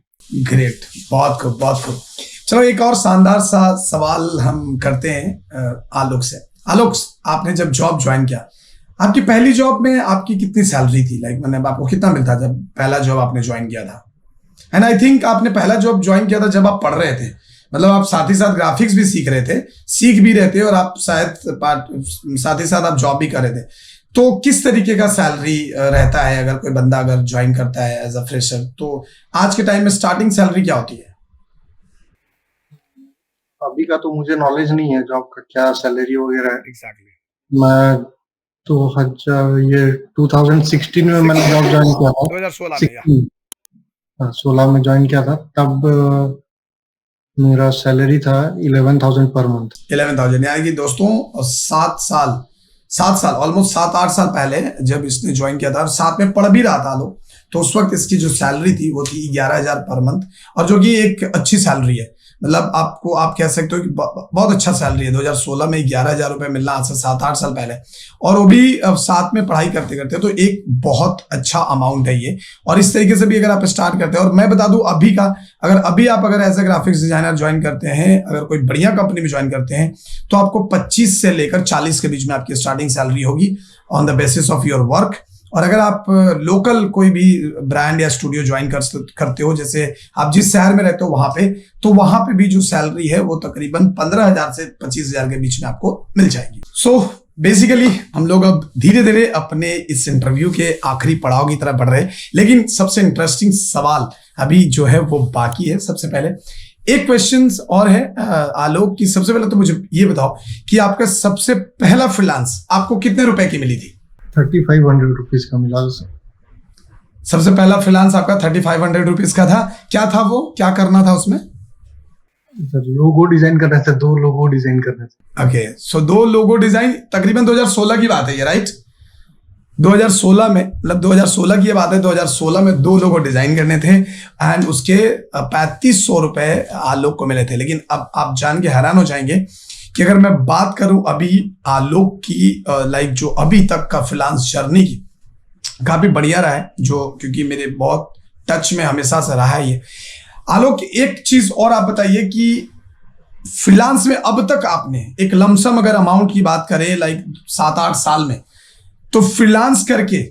ग्रेट, बहुत खूब, बहुत खूब। चलो एक और शानदार सा सवाल हम करते हैं आलोक से। आलोक, आपने जब जॉब ज्वाइन किया, आपकी पहली जॉब में आपकी कितनी सैलरी थी? लाइक मतलब आपको कितना मिलता जब पहला जॉब आपने ज्वाइन किया था? एंड आई थिंक आपने पहला जॉब ज्वाइन किया था जब आप पढ़ रहे थे, मतलब आप साथ ही साथ ग्राफिक्स भी सीख रहे थे, सीख भी रहे थे, और आप शायद साथ ही साथ आप जॉब भी कर रहे थे। तो किस तरीके का सैलरी रहता है अगर कोई बंदा अगर ज्वाइन करता है एज अ फ्रेशर? तो आज के टाइम में स्टार्टिंग सैलरी क्या होती है? अभी का तो मुझे नॉलेज नहीं है जॉब का क्या सैलरी वगैरह है। एग्जैक्टली। मैं 2016 में मैंने जॉब ज्वाइन किया था। 2016 में ज्वाइन किया था, तब मेरा सैलरी था 11,000 पर मंथ। 11,000, यानी कि दोस्तों 7 साल ऑलमोस्ट 7-8 साल पहले जब इसने ज्वाइन किया था और साथ में पढ़ भी रहा था लोग, तो उस वक्त इसकी जो सैलरी थी वो थी 11,000 पर मंथ, और जो कि एक अच्छी सैलरी है। मतलब आपको आप कह सकते हो कि बहुत अच्छा सैलरी है। 2016 में 11,000 रुपए मिलना आज से 7-8 साल पहले, और वो भी साथ में पढ़ाई करते करते, तो एक बहुत अच्छा अमाउंट है ये। और इस तरीके से भी अगर आप स्टार्ट करते हैं, और मैं बता दूं अभी का, अगर as a graphics designer join करते हैं, अगर कोई बढ़िया कंपनी में ज्वाइन करते हैं, तो आपको 25 से लेकर 40 के बीच में आपकी स्टार्टिंग सैलरी होगी on the basis of your work. और अगर आप लोकल कोई भी ब्रांड या स्टूडियो ज्वाइन करते हो, जैसे आप जिस शहर में रहते हो वहां पे, तो वहां पे भी जो सैलरी है वो तकरीबन 15,000 से 25,000 के बीच में आपको मिल जाएगी। सो बेसिकली हम लोग अब धीरे धीरे अपने इस इंटरव्यू के आखिरी पड़ाव की तरफ बढ़ रहे हैं, लेकिन सबसे इंटरेस्टिंग सवाल अभी जो है वो बाकी है। सबसे पहले एक क्वेश्चन और है आलोक की। सबसे पहले तो मुझे ये बताओ कि आपका सबसे पहला फ्रीलांस आपको कितने रुपए की मिली थी? 3,500 रुपीज का मिला उसे। सबसे पहला फ्रीलांस आपका 3,500 रुपीज का था। क्या था वो, क्या करना था उसमें? लोगो डिजाइन कर रहे थे, 2 लोगो डिजाइन कर रहे थे। ओके, सो 2 लोगो डिजाइन, तकरीबन 2016 की बात है ये, राइट? 2016 में, मतलब 2016 की बात है, 2016 में 2 लोगो डिजाइन करने थे एंड उसके 3,500 रुपए आलोक को मिले थे। लेकिन अब आप जान के हैरान हो जाएंगे कि अगर मैं बात करूं अभी आलोक की लाइक जो अभी तक का फ्रीलांस जर्नी की, काफी बढ़िया रहा है, जो क्योंकि मेरे बहुत टच में हमेशा से रहा है ये। आलोक, एक चीज और आप बताइए कि फ्रीलांस में अब तक आपने एक लमसम अगर अमाउंट की बात करें लाइक 7-8 साल में, तो फ्रीलांस करके,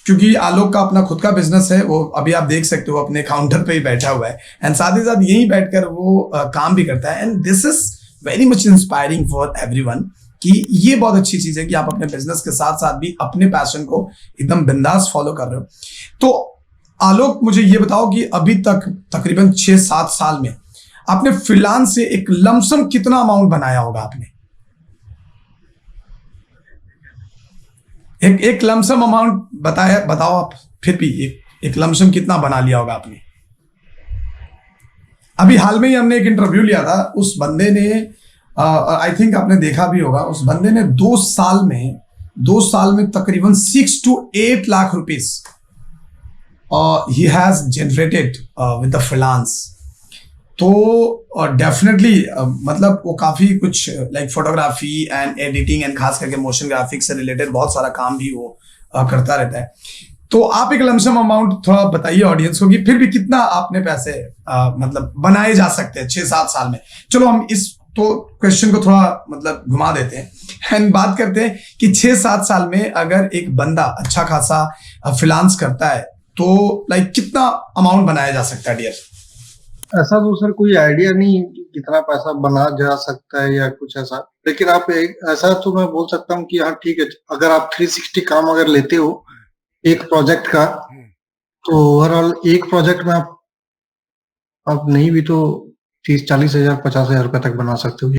क्योंकि आलोक का अपना खुद का बिजनेस है, वो अभी आप देख सकते हो अपने काउंटर पे ही बैठा हुआ है एंड साथ ही साथ यहीं बैठकर वो काम भी करता है, and this is very much inspiring for everyone कि ये बहुत अच्छी चीज है कि आप अपने बिजनेस के साथ साथ भी अपने पैशन को एकदम बिंदास फॉलो कर रहे हो। तो आलोक, मुझे ये बताओ कि अभी तक तकरीबन 6-7 साल में आपने फ्रीलांस से एक लमसम कितना अमाउंट बनाया होगा आपने? एक लमसम अमाउंट बताओ आप, फिर भी एक लमसम कितना बना लिया होगा आपने? अभी हाल में ही हमने एक इंटरव्यू लिया था, उस बंदे ने आई थिंक आपने देखा भी होगा, उस बंदे ने 2 साल में तकरीबन 6 to 8 lakh rupees he has generated with the freelance. तो डेफिनेटली मतलब वो काफी कुछ like photography and editing and खास करके मोशन ग्राफिक्स से रिलेटेड बहुत सारा काम भी वो करता रहता है। तो आप एक लमसम अमाउंट थोड़ा बताइए ऑडियंस को कि फिर भी कितना आपने पैसे मतलब बनाए जा सकते हैं 6-7 साल में। चलो हम इस तो क्वेश्चन को थोड़ा मतलब घुमा देते हैं एंड बात करते हैं कि 6-7 साल में अगर एक बंदा अच्छा खासा फ्रीलांस करता है तो लाइक कितना अमाउंट बनाया जा सकता है डियर? ऐसा तो सर कोई आइडिया नहीं कि कितना पैसा बना जा सकता है या कुछ ऐसा, लेकिन आप ऐसा तो मैं बोल सकता हूँ कि हाँ ठीक है, अगर आप 360 काम अगर लेते हो एक प्रोजेक्ट का, तो ओवरऑल एक प्रोजेक्ट में आप नहीं भी तो 30-40 हजार 50 हजार रुपए तक बना सकते हो।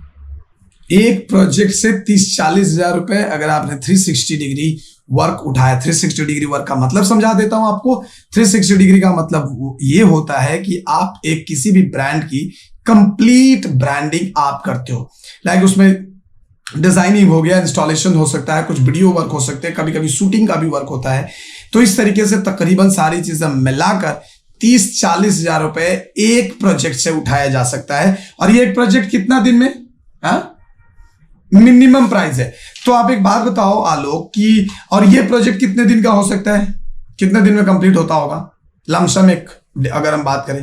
एक प्रोजेक्ट से 30-40 हजार रुपए अगर आपने 360 डिग्री वर्क उठाया। 360 डिग्री वर्क का मतलब समझा देता हूं आपको। 360 डिग्री का मतलब ये होता है कि आप एक किसी भी ब्रांड की कंप्लीट ब्रांडिंग आप करते हो। लाइक उसमें डिजाइनिंग हो गया, इंस्टॉलेशन हो सकता है, कुछ वीडियो वर्क हो सकते हैं, कभी कभी शूटिंग का भी वर्क होता है। तो इस तरीके से तकरीबन सारी चीजें मिलाकर 30-40 हजार रुपए एक प्रोजेक्ट से उठाया जा सकता है। और ये एक प्रोजेक्ट कितना दिन में मिनिमम प्राइस है। तो आप एक बात बताओ आलोक कि और ये प्रोजेक्ट कितने दिन का हो सकता है, कितने दिन में कंप्लीट होता होगा लमसम एक अगर हम बात करें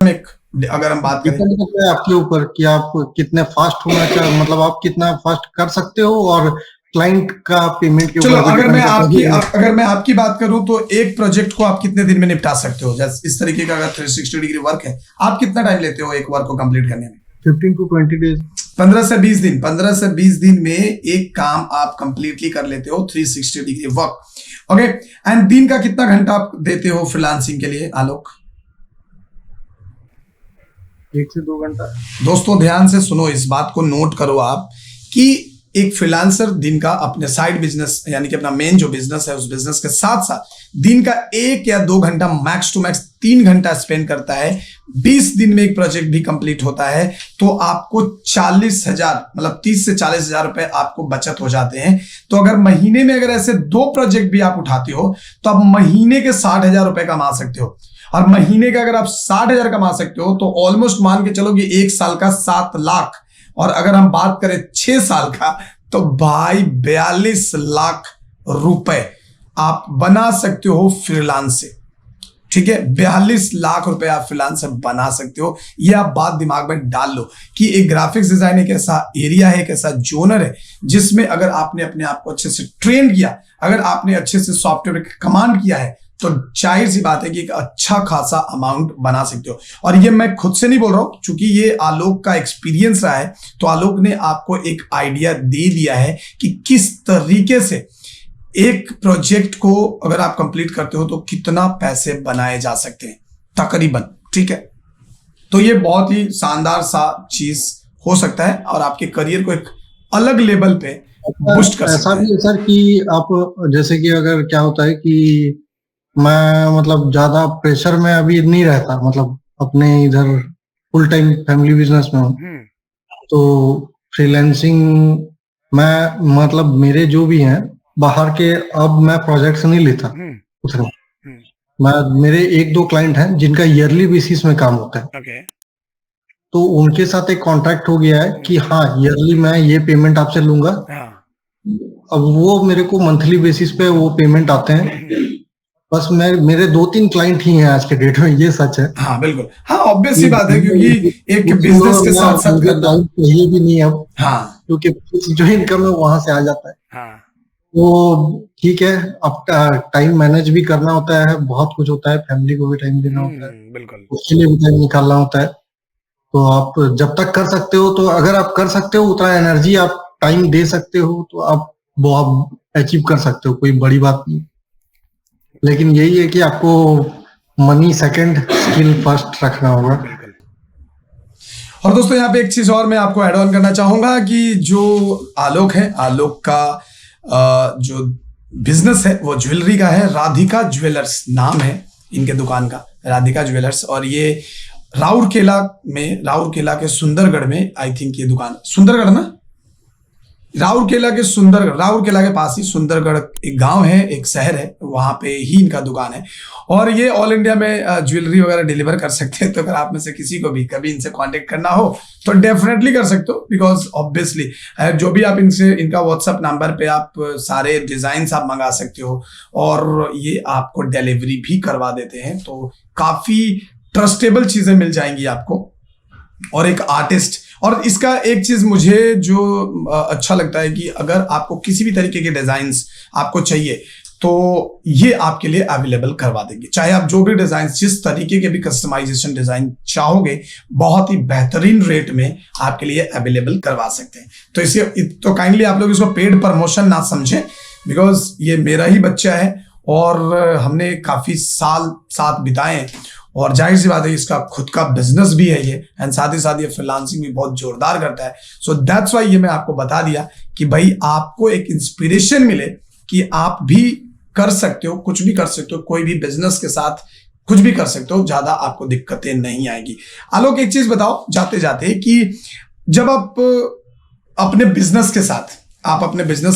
डिपेंड करता है आपके ऊपर कि आप कितने फास्ट होना चाहिए, मतलब आप कितना फास्ट कर सकते हो और क्लाइंट का पेमेंट के चलो ऊपर। अगर मैं आपकी बात करूं तो एक प्रोजेक्ट को आप कितने दिन में निपटा सकते हो? जैसे इस तरीके का अगर 360 डिग्री वर्क है, आप कितना टाइम लेते हो एक वर्क को कंप्लीट करने में? 15 to 20 डेज, 15 से 20 दिन। 15 से 20 दिन में एक काम आप कंप्लीटली कर लेते हो 360 डिग्री वर्क। ओके, एंड दिन का कितना घंटा आप देते हो फ्रीलांसिंग के लिए आलोक? 1 से 2 घंटा। दोस्तों ध्यान से सुनो, इस बात को नोट करो आप कि एक फ्रीलांसर दिन का अपने साइड बिजनेस यानी कि अपना मेन जो बिजनेस है उस बिजनेस के साथ साथ दिन का 1 या 2 घंटा मैक्स टू मैक्स 3 घंटा स्पेंड करता है। 20 दिन में एक प्रोजेक्ट भी कंप्लीट होता है तो आपको 40,000 मतलब 30 से 40 हजार रुपए आपको बचत हो जाते हैं। तो अगर महीने में अगर ऐसे 2 प्रोजेक्ट भी आप उठाते हो तो आप महीने के 60,000 रुपए कमा सकते हो। और महीने का अगर आप 60,000 कमा सकते हो तो ऑलमोस्ट मान के चलो कि 1 साल का 7 लाख, और अगर हम बात करें 6 साल का तो भाई 42 लाख रुपए आप बना सकते हो फ्रीलांस से। ठीक है, 42 लाख रुपए आप फ्रीलांस से बना सकते हो। ये आप बात दिमाग में डाल लो कि एक ग्राफिक्स डिजाइन एक ऐसा एरिया है, एक ऐसा जोनर है जिसमें अगर आपने अपने आप को अच्छे से ट्रेन किया, अगर आपने अच्छे से सॉफ्टवेयर कमांड किया है तो जाहिर सी बात है कि एक अच्छा खासा अमाउंट बना सकते हो। और ये मैं खुद से नहीं बोल रहा हूं, क्योंकि ये आलोक का एक्सपीरियंस रहा है तो आलोक ने आपको एक आइडिया दे दिया है कि किस तरीके से एक प्रोजेक्ट को अगर आप कंप्लीट करते हो तो कितना पैसे बनाए जा सकते हैं तकरीबन। ठीक है, तो ये बहुत ही शानदार सा चीज हो सकता है और आपके करियर को एक अलग लेवल पे बूस्ट कर सकता है। ऐसा भी है सर कि आप जैसे कि अगर क्या होता है कि मैं मतलब ज्यादा प्रेशर में अभी नहीं रहता, मतलब अपने इधर फुल टाइम फैमिली बिजनेस में हूँ, तो फ्रीलांसिंग मैं मतलब मेरे जो भी हैं बाहर के, अब मैं प्रोजेक्ट्स नहीं लेता उतना। मैं मेरे 1-2 क्लाइंट हैं जिनका ईयरली बेसिस में काम होता है। तो उनके साथ एक कॉन्ट्रैक्ट हो गया है कि हाँ ईयरली मैं ये पेमेंट आपसे लूंगा। अब वो मेरे को मंथली बेसिस पे वो पेमेंट आते हैं। बस मेरे 2-3 क्लाइंट ही हैं आज के डेट में, ये सच है। हाँ बिल्कुल, हाँ ऑब्वियस सी बात है क्योंकि एक बिजनेस के साथ साथ करना चाहिए भी नहीं अब। हाँ, क्योंकि जो इनकम है वहां से आ जाता है। हाँ, तो ठीक है, अब टाइम मैनेज भी करना होता है, बहुत कुछ होता है, फैमिली को भी टाइम देना होता है, बिल्कुल उसके लिए भी टाइम निकालना होता है। तो आप जब तक कर सकते हो, तो अगर आप कर सकते हो उतना एनर्जी आप टाइम दे सकते हो तो आप बहुत अचीव कर सकते हो, कोई बड़ी बात नहीं। लेकिन यही है कि आपको मनी सेकंड, स्किल फर्स्ट रखना होगा। और दोस्तों यहाँ पे एक चीज और मैं आपको ऐड ऑन करना चाहूंगा कि जो आलोक है, आलोक का जो बिजनेस है वो ज्वेलरी का है। राधिका ज्वेलर्स नाम है इनके दुकान का, राधिका ज्वेलर्स। और ये राउरकेला के सुंदरगढ़ में आई थिंक ये दुकान, सुंदरगढ़ ना, राउरकेला के पास ही सुंदरगढ़ एक गांव है, एक शहर है, वहां पे ही इनका दुकान है। और ये ऑल इंडिया में ज्वेलरी वगैरह डिलीवर कर सकते हैं। तो अगर आप में से किसी को भी कभी इनसे कांटेक्ट करना हो तो डेफिनेटली कर सकते हो, बिकॉज ऑब्वियसली जो भी आप इनका व्हाट्सएप नंबर पे आप सारे डिजाइन आप मंगा सकते हो और ये आपको डिलीवरी भी करवा देते हैं। तो काफी ट्रस्टेबल चीजें मिल जाएंगी आपको। और एक आर्टिस्ट, और इसका एक चीज मुझे जो अच्छा लगता है कि अगर आपको किसी भी तरीके के डिजाइन्स आपको चाहिए तो ये आपके लिए अवेलेबल करवा देंगे। चाहे आप जो भी डिजाइन, जिस तरीके के भी कस्टमाइजेशन डिजाइन चाहोगे, बहुत ही बेहतरीन रेट में आपके लिए अवेलेबल करवा सकते हैं। तो इसे तो काइंडली आप लोग इसको पेड प्रमोशन ना समझें, बिकॉज ये मेरा ही बच्चा है और हमने काफी साल साथ बिताए और जाहिर सी बात है इसका खुद का बिजनेस भी है ये, एंड साथ ही साथ ये फ्रीलांसिंग भी बहुत जोरदार करता है। सो दैट्स वाई ये मैं आपको बता दिया कि भाई आपको एक इंस्पिरेशन मिले कि आप भी कर सकते हो, कुछ भी कर सकते हो, कोई भी बिजनेस के साथ कुछ भी कर सकते हो, ज्यादा आपको दिक्कतें नहीं आएगी। आलोक एक चीज बताओ जाते जाते कि जब आप अपने बिजनेस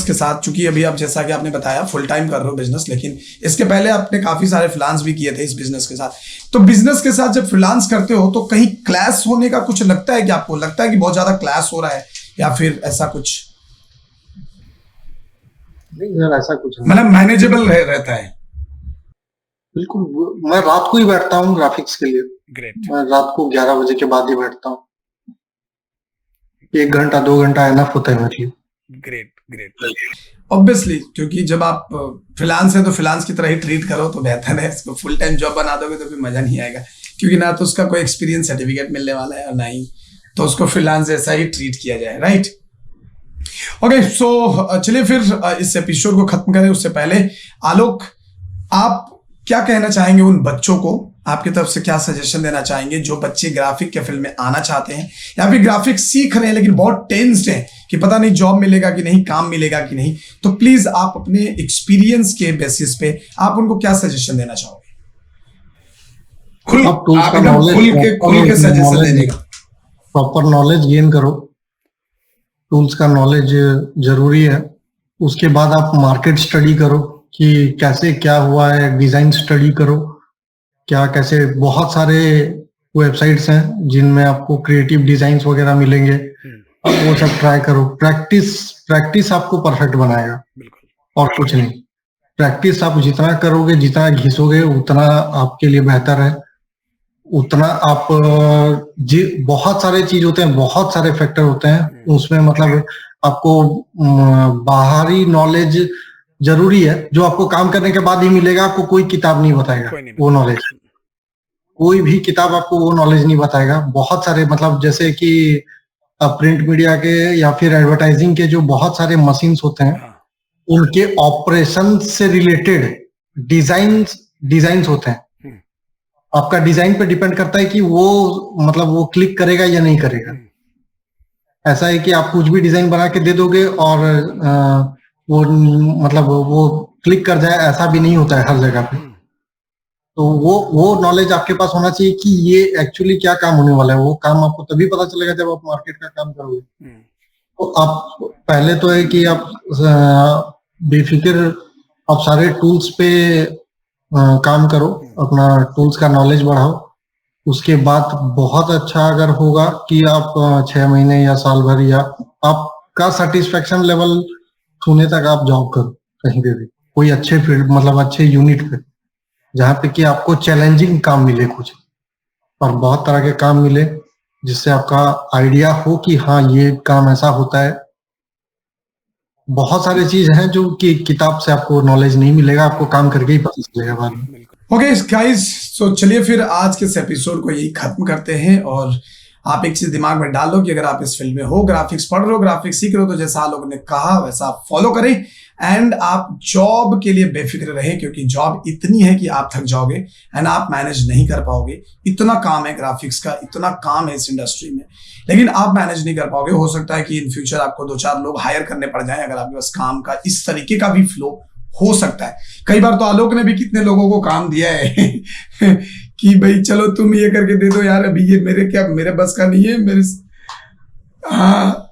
के साथ चूंकि अभी आप जैसा कि आपने बताया फुल टाइम कर रहे हो बिजनेस, लेकिन इसके पहले आपने काफी सारे फ्रीलांस भी किए थे इस बिजनेस के साथ। तो बिजनेस के साथ जब फ्रीलांस करते हो तो कहीं क्लैश होने का कुछ लगता है कि आपको लगता है कि बहुत ज्यादा क्लैश हो रहा है, या फिर ऐसा कुछ? नहीं सर, ऐसा कुछ नहीं, मतलब मैनेजेबल रहता है। बिल्कुल। मैं रात को ही बैठता हूँ ग्राफिक्स के लिए। ग्रेट। मैं रात को 11 बजे के बाद ही बैठता हूँ। 1 घंटा 2 घंटा एनफ होता है मेरे लिए। Great great. ऑब्वियसली क्योंकि जब आप फ्रीलांस है तो फ्रीलांस की तरह ही ट्रीट करो तो बेहतर है। इसको फुल टाइम जॉब बना दोगे तो फिर मजा नहीं आएगा, क्योंकि ना तो उसका कोई एक्सपीरियंस सर्टिफिकेट मिलने वाला है और ना ही तो उसको फ्रीलांस जैसा ही ट्रीट किया जाए, राइट? ओके, सो चलिए फिर इस एपिसोड को खत्म करें। उससे पहले आलोक, आप क्या कहना चाहेंगे उन बच्चों को? आपकी तरफ से क्या सजेशन देना चाहेंगे जो बच्चे ग्राफिक के फील्ड में आना चाहते हैं या फिर ग्राफिक सीख रहे हैं लेकिन बहुत टेंस्ड हैं कि पता नहीं जॉब मिलेगा कि नहीं, काम मिलेगा कि नहीं? तो प्लीज आप अपने एक्सपीरियंस के बेसिस पे आप उनको क्या सजेशन देना चाहोगे? खुल के सजेशन देने का। प्रॉपर नॉलेज गेन करो, टूल्स का नॉलेज जरूरी है। उसके बाद आप मार्केट स्टडी करो कि कैसे क्या हुआ है, डिजाइन स्टडी करो क्या कैसे। बहुत सारे वेबसाइट्स हैं जिनमें आपको क्रिएटिव डिजाइन्स वगैरह मिलेंगे, आप वो सब ट्राई करो। प्रैक्टिस आपको परफेक्ट बनाएगा, और कुछ नहीं। प्रैक्टिस आप जितना करोगे, जितना घिसोगे, उतना आपके लिए बेहतर है। उतना आप बहुत सारे चीज होते हैं, बहुत सारे फैक्टर होते हैं उसमें। मतलब आपको बाहरी नॉलेज जरूरी है जो आपको काम करने के बाद ही मिलेगा। आपको कोई किताब नहीं बताएगा वो नॉलेज, कोई भी किताब आपको वो नॉलेज नहीं बताएगा। बहुत सारे मतलब जैसे कि प्रिंट मीडिया के या फिर एडवर्टाइजिंग के जो बहुत सारे मशीन्स होते हैं, उनके ऑपरेशन से रिलेटेड डिजाइन्स होते हैं। आपका डिजाइन पे डिपेंड करता है कि वो मतलब वो क्लिक करेगा या नहीं करेगा। ऐसा है कि आप कुछ भी डिजाइन बना के दे दोगे और वो मतलब वो क्लिक कर जाए, ऐसा भी नहीं होता है हर जगह पे। तो वो नॉलेज आपके पास होना चाहिए कि ये एक्चुअली क्या काम होने वाला है। वो काम आपको तभी पता चलेगा जब आप मार्केट का काम करोगे। तो आप पहले तो है कि आप बेफिक्र आप सारे टूल्स पे काम करो, अपना टूल्स का नॉलेज बढ़ाओ। उसके बाद बहुत अच्छा अगर होगा कि आप 6 महीने या साल भर या आपका सेटिस्फेक्शन लेवल छूने तक आप जॉब करो कहीं पे भी, कोई अच्छे फील्ड मतलब अच्छे यूनिट पे, जहाँ पे कि आपको चैलेंजिंग काम मिले कुछ, और बहुत तरह के काम मिले जिससे आपका आइडिया हो कि हाँ ये काम ऐसा होता है। बहुत सारी चीज हैं जो कि किताब से आपको नॉलेज नहीं मिलेगा, आपको काम करके ही पता चलेगा बाद में। ओके गाइस, सो चलिए फिर आज के इस एपिसोड को यही खत्म करते हैं। और आप एक चीज दिमाग में डाल लो कि अगर आप इस फील्ड में हो, ग्राफिक्स पढ़ रहे हो, ग्राफिक्स सीख रहे हो, तो जैसा आप लोगों ने कहा वैसा आप फॉलो करें एंड आप जॉब के लिए बेफिक्र रहें, क्योंकि जॉब इतनी है कि आप थक जाओगे एंड आप मैनेज नहीं कर पाओगे। इतना काम है ग्राफिक्स का, इतना काम है इस इंडस्ट्री में, लेकिन आप मैनेज नहीं कर पाओगे। हो सकता है कि इन फ्यूचर आपको 2-4 लोग हायर करने पड़ जाएं अगर आपके पास काम का इस तरीके का भी फ्लो हो सकता है। कई बार तो आलोक ने भी कितने लोगों को काम दिया है कि भाई चलो तुम ये करके दे दो यार, अभी ये मेरे बस का नहीं है मेरे। हाँ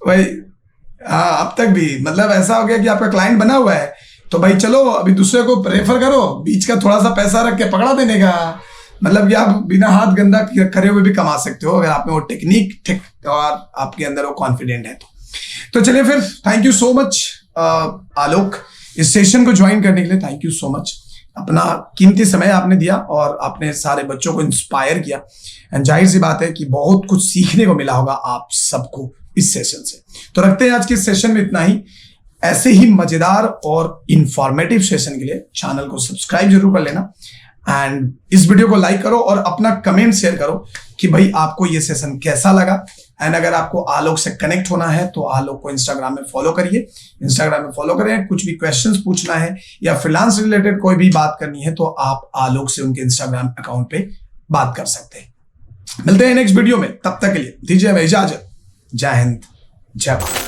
भाई, हाँ, अब तक भी मतलब ऐसा हो गया कि आपका क्लाइंट बना हुआ है तो भाई चलो अभी दूसरे को रेफर करो, बीच का थोड़ा सा पैसा रख के पकड़ा देने का। मतलब कि आप बिना हाथ गंदा करे हुए भी कमा सकते हो अगर आप में वो टेक्निक ठीक और आपके अंदर वो कॉन्फिडेंट है तो चलिए फिर, थैंक यू सो मच आलोक, इस सेशन को ज्वाइन करने के लिए थैंक यू सो मच। अपना कीमती समय आपने दिया और आपने सारे बच्चों को इंस्पायर किया एंड जाहिर सी बात है कि बहुत कुछ सीखने को मिला होगा आप सबको इस सेशन से। तो रखते हैं आज के सेशन में इतना ही। ऐसे ही मजेदार और इंफॉर्मेटिव सेशन के लिए चैनल को सब्सक्राइब जरूर कर लेना एंड इस वीडियो को लाइक करो और अपना कमेंट शेयर करो कि भाई आपको ये सेशन कैसा लगा। एंड अगर आपको आलोक से कनेक्ट होना है तो आलोक को इंस्टाग्राम में फॉलो करिए, इंस्टाग्राम में फॉलो करें। कुछ भी क्वेश्चंस पूछना है या फ्रीलांस रिलेटेड कोई भी बात करनी है तो आप आलोक से उनके इंस्टाग्राम अकाउंट पे बात कर सकते हैं। मिलते हैं नेक्स्ट वीडियो में, तब तक के लिए दीजिए हमें इजाजत। जय हिंद, जय भारत।